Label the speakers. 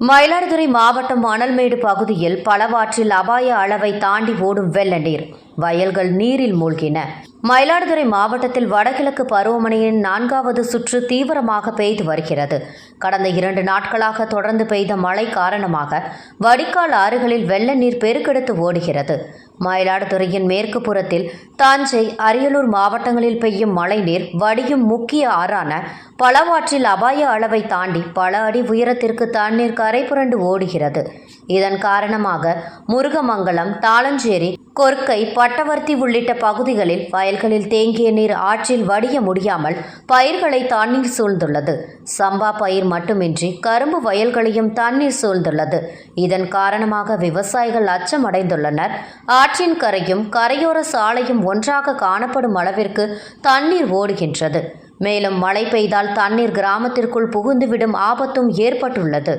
Speaker 1: மயிலாடுதுறை மாவட்டம் மணல்மேடு பகுதியில் பலவாற்றில் அபாய அளவை தாண்டி ஓடும் வெள்ள நீர், வயல்கள் நீரில் மூழ்கின. மயிலாடுதுறை மாவட்டத்தில் வடகிழக்கு பருவமழையின் 4வது சுற்று தீவிரமாக பெய்து வருகிறது. கடந்த 2 நாட்களாக தொடர்ந்து பெய்த மழை காரணமாக வடிகால் ஆறுகளில் வெள்ள நீர் பெருக்கெடுத்து ஓடுகிறது. மயிலாடுதுறையின் மேற்கு புறத்தில் தஞ்சை, அரியலூர் மாவட்டங்களில் பெய்யும் மழைநீர் வடியும் முக்கிய ஆறான பலவாற்றில் அபாய அளவை தாண்டி பல அடி உயரத்திற்கு தண்ணீர் கரை புரண்டு ஓடுகிறது. இதன் காரணமாக முருகமங்கலம், தாளஞ்சேரி, கொர்க்கை, பட்டவர்த்தி உள்ளிட்ட பகுதிகளில் வயல்களில் தேங்கிய நீர் ஆற்றில் வடிய முடியாமல் பயிர்களை தண்ணீர் சூழ்ந்துள்ளது. சம்பா பயிர் மட்டுமின்றி கரும்பு வயல்களையும் தண்ணீர் சூழ்ந்துள்ளது. இதன் காரணமாக விவசாயிகள் அச்சமடைந்துள்ளனர். ஆற்றின் கரையும் கரையோர சாலையும் ஒன்றாக காணப்படும் அளவிற்கு தண்ணீர் ஓடுகின்றது. மேலும் மழை பெய்தால் தண்ணீர் கிராமத்திற்குள் புகுந்துவிடும் ஆபத்தும் ஏற்பட்டுள்ளது.